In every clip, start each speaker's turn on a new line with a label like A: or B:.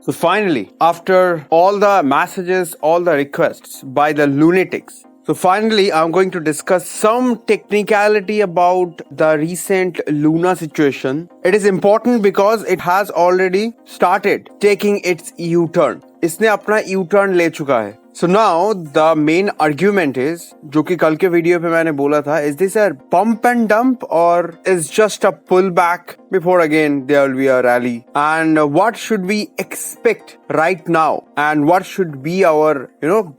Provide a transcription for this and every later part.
A: So finally, after all the messages, all the requests by the lunatics, so finally I'm going to discuss some technicality about the recent Luna situation. It is important because it has already started taking its U-turn. इसने अपना U-turn ले चुका है. So now the main argument is, जो कि कल के video पे मैंने बोला था, is this a pump and dump or is just a pullback before again there will be a rally? And what should we expect right now? And what should be our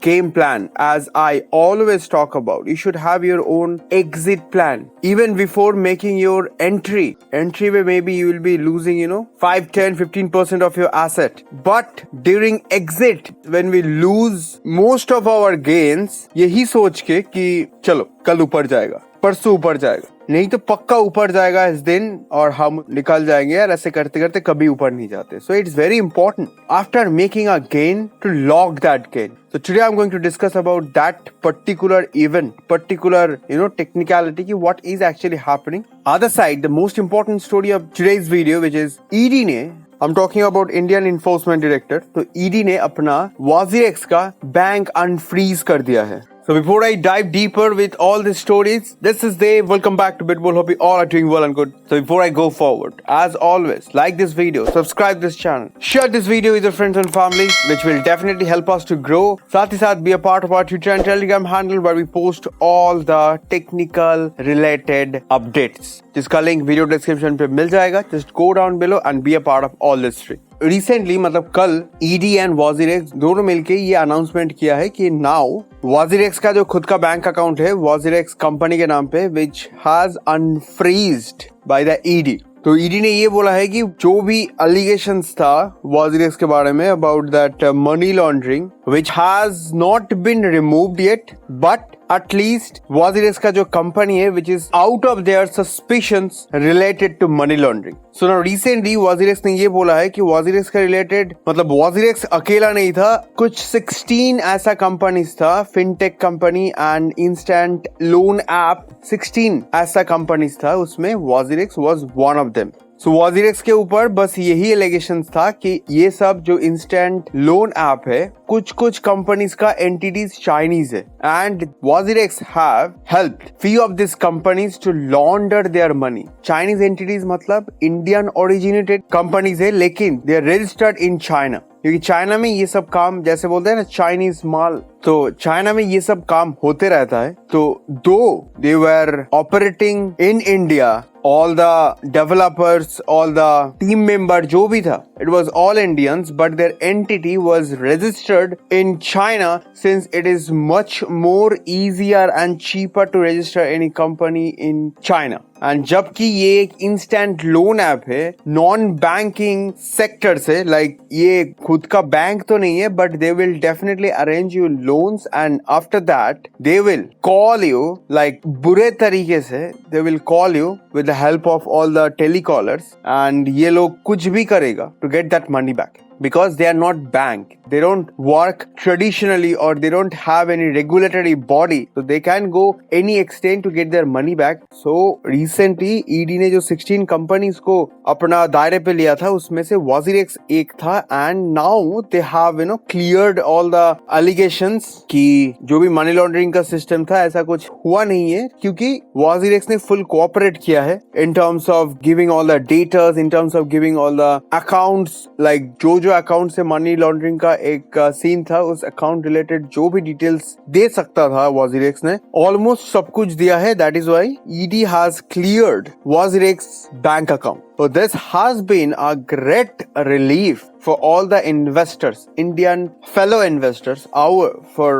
A: game plan? As I always talk about, you should have your own exit plan even before making your entry. Entry where maybe you will be losing 5, 10, 15% of your asset. But during exit, when we lose most of our gains, यही सोच के कि चलो कल ऊपर जाएगा, परसों ऊपर जाएगा, नहीं तो पक्का ऊपर जाएगा इस दिन और हम निकल जाएंगे यार, ऐसे करते करते कभी ऊपर नहीं जाते. So it's very important after making a gain to log that gain. So today I'm going to discuss about that particular event, particular technicality ki what is actually happening. Other side, the most important story of today's video, which is ED ने, I'm talking about Indian Enforcement Director, तो ED ने अपना WazirX का bank unfreeze कर दिया है. So before I dive deeper with all these stories, this is Dave. Welcome back to Bitbull. Hope you all are doing well and good. So before I go forward, as always, like this video, subscribe this channel, share this video with your friends and family, which will definitely help us to grow. साथ ही साथ be a part of our Twitter and Telegram handle where we post all the technical related updates. जिसका link video description पे मिल जाएगा. Just go down below and be a part of all this tree. Recently मतलब कल ED and WazirX दोनों मिलके ये announcement किया है कि नाउ WazirX का जो खुद का बैंक अकाउंट है WazirX कंपनी के नाम पे, which has unfreezed by the ED. तो ED ने ये बोला है कि जो भी अलिगेशंस था WazirX के बारे में about that money laundering which has not been removed yet, but at least WazirX का जो कंपनी है which is out of their suspicions related to money laundering. So now recently WazirX ने ये बोला है कि WazirX का related मतलब WazirX अकेला नहीं था, कुछ 16 ऐसा कंपनीज था, fintech company and instant loan app, 16 ऐसा कंपनीज था, उसमें WazirX was one of them. So WazirX के ऊपर बस यही एलिगेशंस था कि ये सब जो इंस्टेंट लोन ऐप है, कुछ कंपनीज का एंटिटीज चाइनीज है and WazirX have helped few of these companies to launder their money. Chinese entities मतलब इंडियन ओरिजिनेटेड कंपनीज है लेकिन they are registered in China, क्योंकि चाइना में ये सब काम जैसे बोलते हैं ना चाइनीज माल, तो चाइना में ये सब काम होते रहता है. तो दो they were operating in India, all the developers, all the team member जो भी था, it was all Indians, but their entity was registered in China since it is much more easier and cheaper to register any company in China. And जबकि ये एक instant loan app है non banking sector से, like ये खुद का bank तो नहीं है, but they will definitely arrange you loans and after that they will call you like बुरे तरीके से, they will call you with the help of all the telecallers and ये लोग कुछ भी करेगा to get that money back. Because they are not bank, they don't work traditionally or they don't have any regulatory body, so they can go any extent to get their money back. So recently ED ने जो 16 companies को अपना दायरे पे लिया था उसमें से WazirX एक था and now they have cleared all the allegations कि जो भी money laundering का system था ऐसा कुछ हुआ नहीं है, क्योंकि WazirX ने full cooperate किया है in terms of giving all the data, in terms of giving all the accounts, like जो अकाउंट से मनी लॉन्ड्रिंग का एक सीन था, उस अकाउंट रिलेटेड जो भी डिटेल्स दे सकता था WazirX ने ऑलमोस्ट सब कुछ दिया है. That is why ED has cleared WazirX bank account. So this has been a great relief for all the investors, Indian fellow investors, for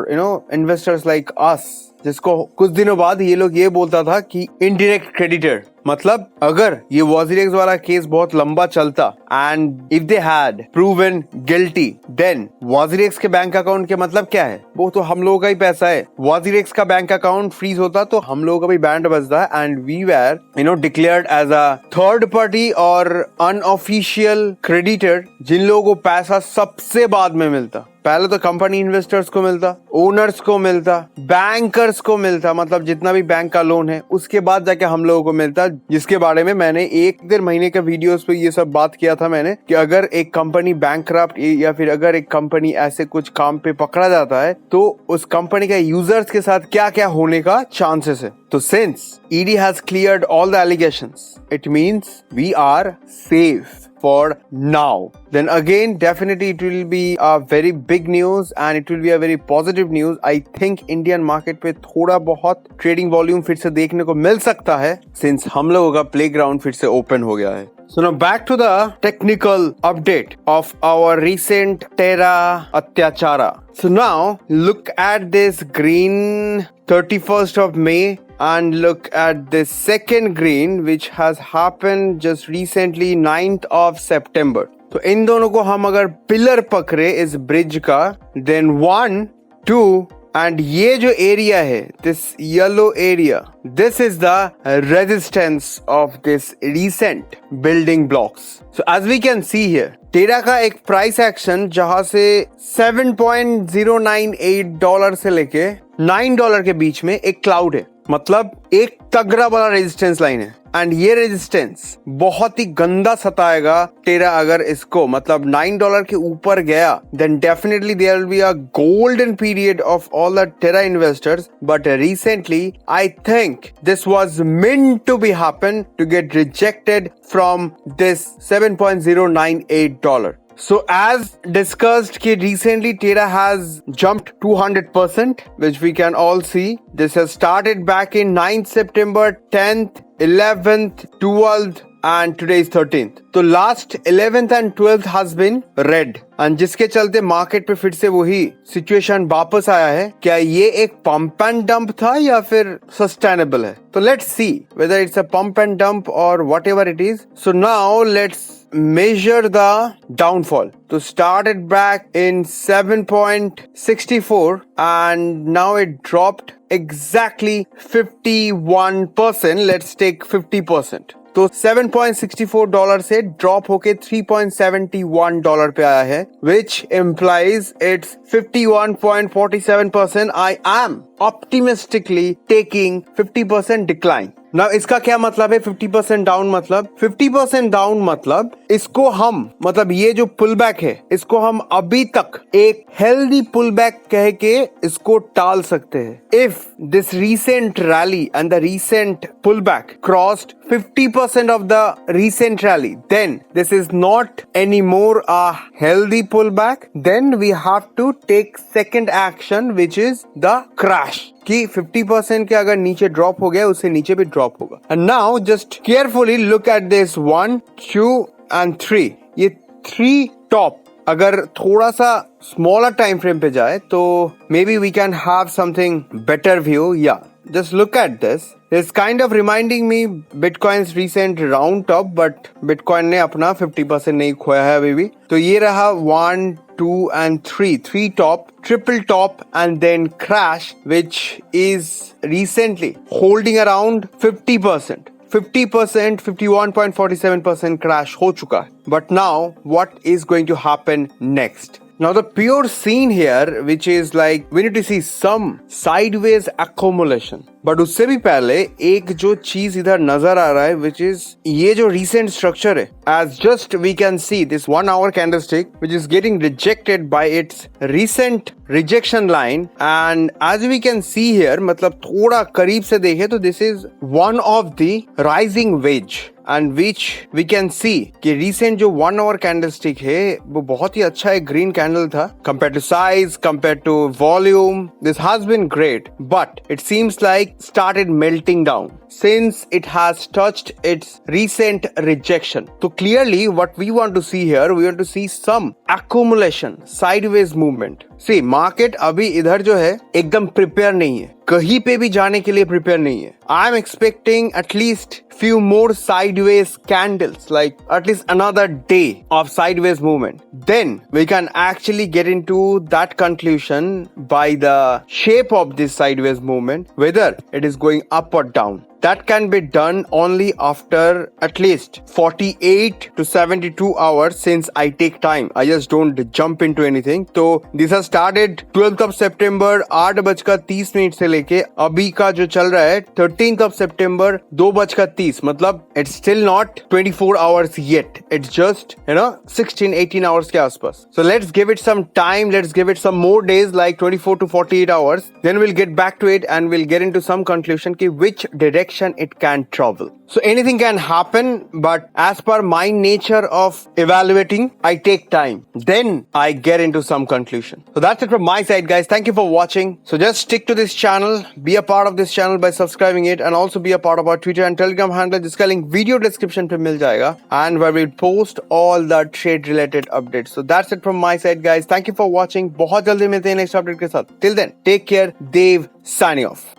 A: investors like us, जिसको कुछ दिनों बाद ये लोग ये बोलता था कि इनडायरेक्ट क्रेडिटर, मतलब अगर ये WazirX वाला केस बहुत लंबा चलता and if they had proven guilty, then WazirX के बैंक अकाउंट के मतलब क्या है, वो तो हम लोगों का ही पैसा है. WazirX का बैंक अकाउंट फ्रीज होता तो हम लोगों का भी बैंड बजता and we were declared as a third party और अनऑफिशियल क्रेडिटर, जिन लोगों को पैसा सबसे बाद में मिलता. पहले तो कंपनी इन्वेस्टर्स को मिलता, ओनर्स को मिलता, बैंकर्स को मिलता, मतलब जितना भी बैंक का लोन है, उसके बाद जाके हम लोगों को मिलता, जिसके बारे में मैंने 1-1.5 महीने का वीडियोस पे ये सब बात किया था मैंने, कि अगर एक कंपनी बैंकरप्ट या फिर अगर एक कंपनी ऐसे कुछ काम पे पकड़ा जाता है तो उस कंपनी के यूजर्स के साथ क्या क्या होने का चांसेस है। तो since ED has cleared all the allegations, it means we are safe for now. Then again, definitely it will be a very big news and it will be a very positive news. I think Indian market पे थोड़ा बहुत trading volume फिर से देखने को मिल सकता है, since हम लोगों का playground फिर से open हो गया है. So now back to the technical update of our recent Terra Atyachara. So now look at this green 31st of May and look at this second green which has happened just recently 9th of September. तो इन दोनों को हम अगर pillar पकड़े इस bridge का, then 1, 2 and ये जो एरिया है, this yellow area, this is the resistance of this recent building blocks. So as we can see here, टेरा का एक प्राइस एक्शन जहां से $7.098 से लेके $9 के बीच में एक क्लाउड है, मतलब एक तगड़ा बड़ा रेजिस्टेंस लाइन है एंड ये रेजिस्टेंस बहुत ही गंदा सताएगा टेरा अगर इसको मतलब $9 के ऊपर गया, then definitely there will be a golden period of all the Terra investors. But recently I think this was meant to be happen to get rejected from this $7.098. So as discussed कि recently Terra has jumped 200%, which we can all see. This has started back in 9th September, 10th, 11th, 12th and today is 13th. तो last 11th and 12th has been red and जिसके चलते market पे फिर से वही situation वापस आया है. क्या ये एक पंप एंड डंप था या फिर सस्टेनेबल है? तो let's see whether it's a pump and dump or whatever it is. So now let's measure the downfall. So started back in 7.64 and now it dropped exactly 51%. Let's take 50%. तो $7.64 से drop होके $3.71 पे आया है, which implies it's 51.47%. I am optimistically taking 50% decline. Now इसका क्या मतलब है 50% डाउन मतलब? 50% डाउन मतलब इसको हम मतलब ये जो पुल बैक है इसको हम अभी तक एक हेल्दी पुल बैक कह के इसको टाल सकते हैं. If this recent rally and the recent pullback crossed 50% of the recent rally, then this is not anymore a healthy pullback. Then we have to take second action which is the crash. कि 50% के अगर नीचे drop हो गया उससे नीचे भी drop होगा. And now just carefully look at this 1, 2 and 3. ये 3 टॉप अगर थोड़ा सा स्मॉलर टाइम फ्रेम पे जाए तो may be we can have something better view. या just look at this. It's kind of reminding me Bitcoin's recent round top, but Bitcoin ने अपना 50% नहीं खोया है अभी भी. तो ये रहा 1, 2 and 3. 3 top, triple top and then crash, which is recently holding around 50%. 50%, 51.47% crash हो चुका है. But now what is going to happen next? Now the pure scene here, which is like we need to see some sideways accumulation. But उससे भी पहले एक जो चीज इधर नजर आ रहा है, which is ये जो recent structure है, as just we can see this 1 hour candlestick, which is getting rejected by its recent rejection line, and as we can see here, मतलब थोड़ा करीब से देखे तो this is one of the rising wedge. And which we can see कि recent जो 1 hour candlestick है वो बहुत ही अच्छा एक green candle था compared to size, compared to volume. This has been great, but it seems like started melting down since it has touched its recent rejection. So clearly what we want to see here, we want to see some accumulation, sideways movement. See, market अभी इधर जो है एकदम prepare नहीं है, कहीं पे भी जाने के लिए प्रिपेयर नहीं है. I am expecting at least few more sideways candles, like at least another day of sideways movement. Then we can actually get into that conclusion by the shape of this sideways movement, whether it is going up or down. that can be done only after at least 48 to 72 hours since I take time. I just don't jump into anything. So this has started 12th of September 8:30 से लेके अभी का जो चल रहा है 13th of September 2:30. मतलब it's still not 24 hours yet. It's just 16-18 hours के आसपास. So let's give it some time. Let's give it some more days like 24 to 48 hours. Then we'll get back to it and we'll get into some conclusion ki which direction it can travel. So anything can happen, but as per my nature of evaluating, I take time. Then I get into some conclusion. So that's it from my side, guys. Thank you for watching. So just stick to this channel. Be a part of this channel by subscribing it, and also be a part of our Twitter and Telegram handle. जिसका link video description पे मिल जाएगा, and where we'll post all the trade related updates. So that's it from my side, guys. Thank you for watching. बहुत जल्दी मिलते हैं next update के साथ. Till then, take care. Dave signing off.